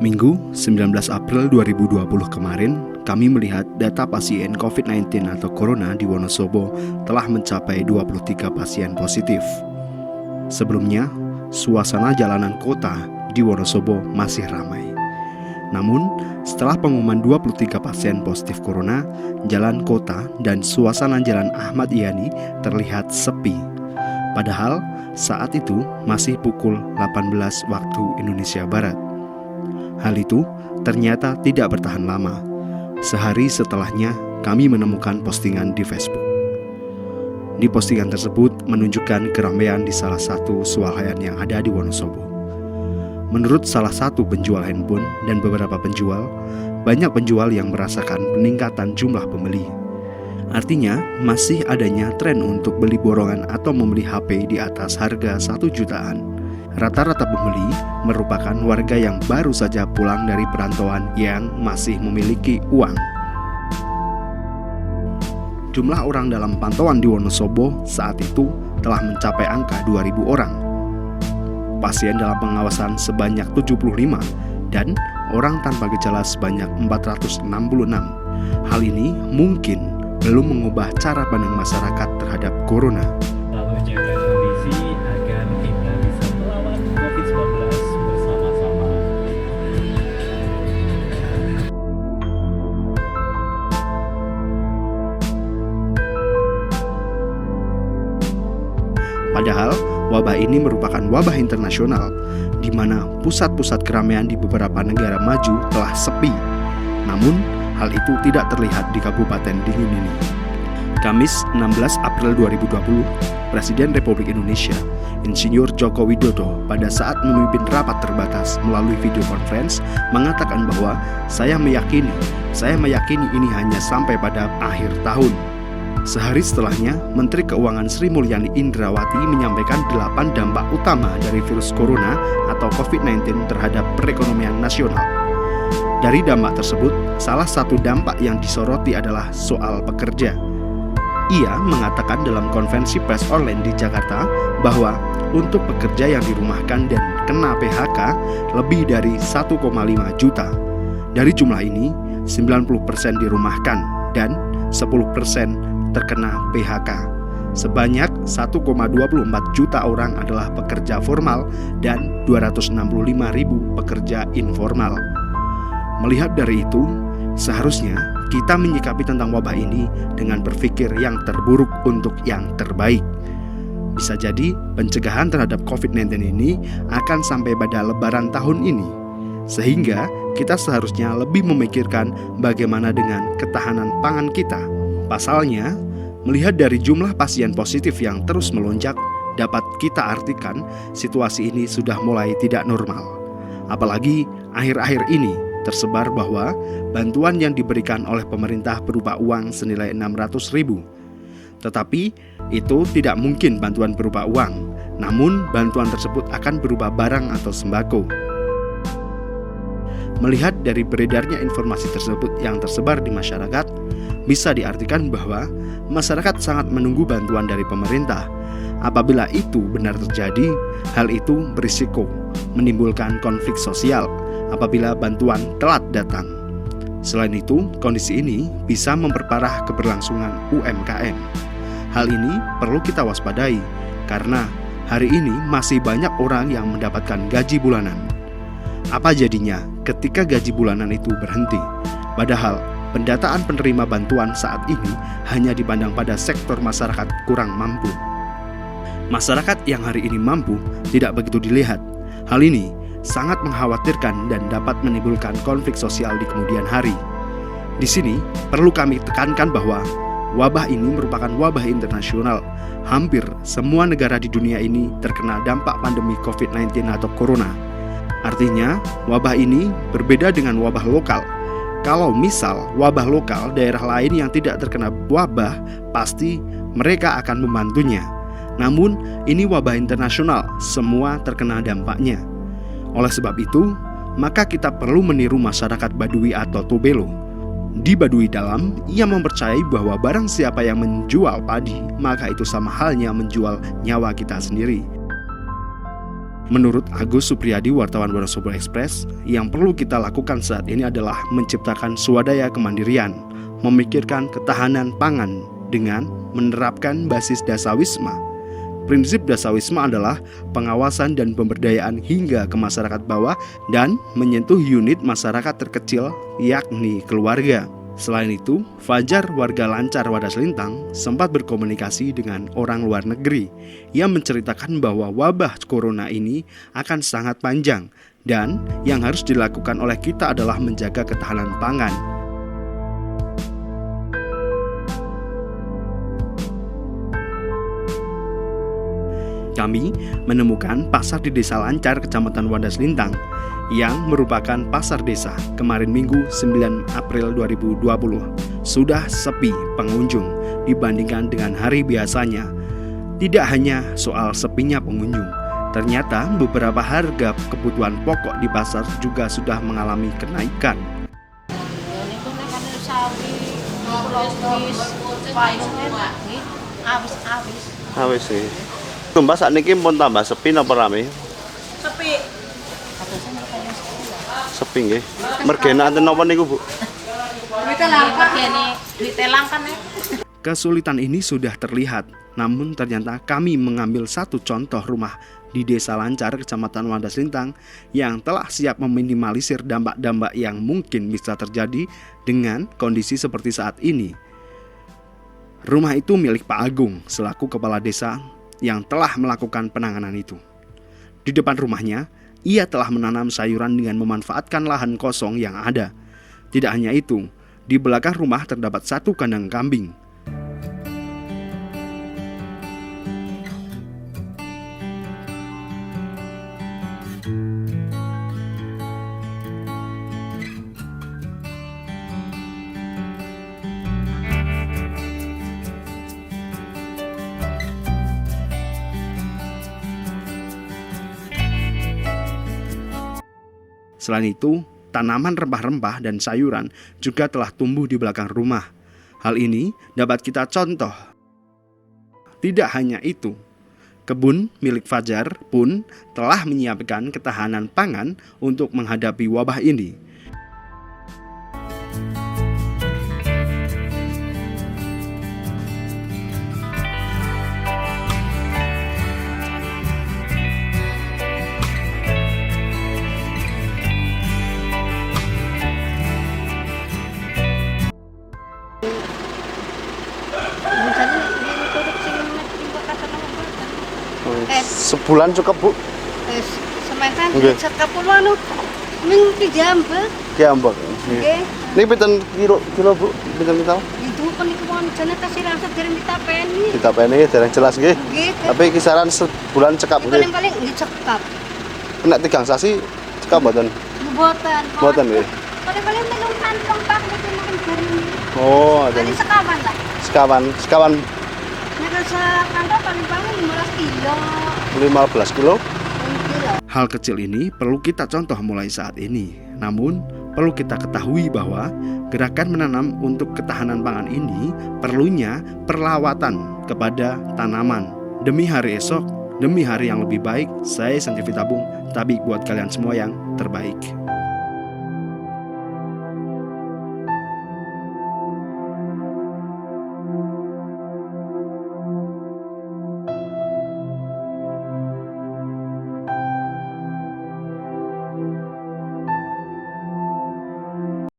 Minggu 19 April 2020 kemarin, kami melihat data pasien COVID-19 atau Corona di Wonosobo telah mencapai 23 pasien positif. Sebelumnya, suasana jalanan kota di Wonosobo masih ramai. Namun, setelah pengumuman 23 pasien positif Corona, jalan kota dan suasana Jalan Ahmad Yani terlihat sepi. Padahal, saat itu masih pukul 18 waktu Indonesia Barat. Hal itu ternyata tidak bertahan lama. Sehari setelahnya, kami menemukan postingan di Facebook. Di postingan tersebut menunjukkan keramaian di salah satu swalayan yang ada di Wonosobo. Menurut salah satu penjual handphone dan beberapa penjual, banyak penjual yang merasakan peningkatan jumlah pembeli. Artinya, masih adanya tren untuk beli borongan atau membeli HP di atas harga 1 jutaan. Rata-rata pembeli merupakan warga yang baru saja pulang dari perantauan yang masih memiliki uang. Jumlah orang dalam pantauan di Wonosobo saat itu telah mencapai angka 2.000 orang. Pasien dalam pengawasan sebanyak 75 dan orang tanpa gejala sebanyak 466. Hal ini mungkin belum mengubah cara pandang masyarakat terhadap corona. Lalu jaga kondisi agar kita bisa melawan COVID-19 bersama-sama. Padahal, wabah ini merupakan wabah internasional, di mana pusat-pusat keramaian di beberapa negara maju telah sepi. Namun, hal itu tidak terlihat di Kabupaten Dingin ini. Kamis 16 April 2020, Presiden Republik Indonesia, Insinyur Joko Widodo pada saat memimpin rapat terbatas melalui video conference mengatakan bahwa saya meyakini ini hanya sampai pada akhir tahun. Sehari setelahnya, Menteri Keuangan Sri Mulyani Indrawati menyampaikan 8 dampak utama dari virus corona atau COVID-19 terhadap perekonomian nasional. Dari dampak tersebut, salah satu dampak yang disoroti adalah soal pekerja. Ia mengatakan dalam konferensi pers online di Jakarta bahwa untuk pekerja yang dirumahkan dan kena PHK lebih dari 1,5 juta. Dari jumlah ini, 90% dirumahkan dan 10% terkena PHK. Sebanyak 1,24 juta orang adalah pekerja formal dan 265.000 pekerja informal. Melihat dari itu, seharusnya kita menyikapi tentang wabah ini dengan berpikir yang terburuk untuk yang terbaik. Bisa jadi pencegahan terhadap COVID-19 ini akan sampai pada Lebaran tahun ini. Sehingga kita seharusnya lebih memikirkan bagaimana dengan ketahanan pangan kita. Pasalnya, melihat dari jumlah pasien positif yang terus melonjak, dapat kita artikan situasi ini sudah mulai tidak normal. Apalagi akhir-akhir ini tersebar bahwa bantuan yang diberikan oleh pemerintah berupa uang senilai 600.000. Tetapi itu tidak mungkin bantuan berupa uang, namun bantuan tersebut akan berupa barang atau sembako. Melihat dari beredarnya informasi tersebut yang tersebar di masyarakat, bisa diartikan bahwa masyarakat sangat menunggu bantuan dari pemerintah. Apabila itu benar terjadi, hal itu berisiko menimbulkan konflik sosial apabila bantuan telat datang. Selain itu, kondisi ini bisa memperparah keberlangsungan UMKM. Hal ini perlu kita waspadai karena hari ini masih banyak orang yang mendapatkan gaji bulanan. Apa jadinya ketika gaji bulanan itu berhenti? Padahal pendataan penerima bantuan saat ini hanya dipandang pada sektor masyarakat kurang mampu. Masyarakat yang hari ini mampu tidak begitu dilihat. Hal ini sangat mengkhawatirkan dan dapat menimbulkan konflik sosial di kemudian hari. Di sini perlu kami tekankan bahwa wabah ini merupakan wabah internasional. Hampir semua negara di dunia ini terkena dampak pandemi COVID-19 atau Corona. Artinya, wabah ini berbeda dengan wabah lokal. Kalau misal wabah lokal daerah lain yang tidak terkena wabah, pasti mereka akan membantunya. Namun, ini wabah internasional, semua terkena dampaknya. Oleh sebab itu, maka kita perlu meniru masyarakat Baduy atau Tobelo. Di Baduy Dalam, ia mempercayai bahwa barang siapa yang menjual padi, maka itu sama halnya menjual nyawa kita sendiri. Menurut Agus Supriyadi, wartawan Wonosobo Express, yang perlu kita lakukan saat ini adalah menciptakan swadaya kemandirian, memikirkan ketahanan pangan dengan menerapkan basis dasawisma. Prinsip dasawisma adalah pengawasan dan pemberdayaan hingga ke masyarakat bawah dan menyentuh unit masyarakat terkecil, yakni keluarga. Selain itu, Fajar, warga Lancar Wadas Lintang, sempat berkomunikasi dengan orang luar negeri yang menceritakan bahwa wabah corona ini akan sangat panjang dan yang harus dilakukan oleh kita adalah menjaga ketahanan pangan. Kami menemukan pasar di Desa Lancar, Kecamatan Wadas Lintang, yang merupakan pasar desa kemarin Minggu 9 April 2020 sudah sepi pengunjung dibandingkan dengan hari biasanya. Tidak hanya soal sepinya pengunjung, ternyata beberapa harga kebutuhan pokok di pasar juga sudah mengalami kenaikan. Habis sih. Mbak saat ini pun tambah sepi napa rame? Sepi. Sepi nggih. Mergena enten napa niku, Bu? Duite langkan ya. Kesulitan ini sudah terlihat, namun ternyata kami mengambil satu contoh rumah di Desa Lancar, Kecamatan Wadas Lintang yang telah siap meminimalisir dampak-dampak yang mungkin bisa terjadi dengan kondisi seperti saat ini. Rumah itu milik Pak Agung selaku kepala desa yang telah melakukan penanganan itu. Di depan rumahnya, ia telah menanam sayuran dengan memanfaatkan lahan kosong yang ada. Tidak hanya itu, di belakang rumah terdapat satu kandang kambing. Selain itu, tanaman rempah-rempah dan sayuran juga telah tumbuh di belakang rumah. Hal ini dapat kita contoh. Tidak hanya itu, kebun milik Fajar pun telah menyiapkan ketahanan pangan untuk menghadapi wabah ini. Sebulan cukup, Bu? Semekan Nggih. sekapuluan ming dijambel. Diambek. Nggih. Niki pinten kilo, Bu? Pinten kilo? Itu kan iku mon jane kasiran sedereng ditapeni. Ditapeni dereng jelas nggih. Nggih. Tapi kisaran sebulan cekap nggih. Paling-paling nggih cekap. Kena 3 sasi cekap mboten? Mboten. Mboten nggih. Paling-paling melung kantong Pak nek makan garing. Oh, Kali sekawan lah. sekawan Nek sekantong paling-paling 15 kilo. 15 kilo. Hal kecil ini perlu kita contoh mulai saat ini. Namun, perlu kita ketahui bahwa gerakan menanam untuk ketahanan pangan ini perlunya perlawatan kepada tanaman. Demi hari esok, demi hari yang lebih baik, saya Sanjevi Tabung, tapi buat kalian semua yang terbaik.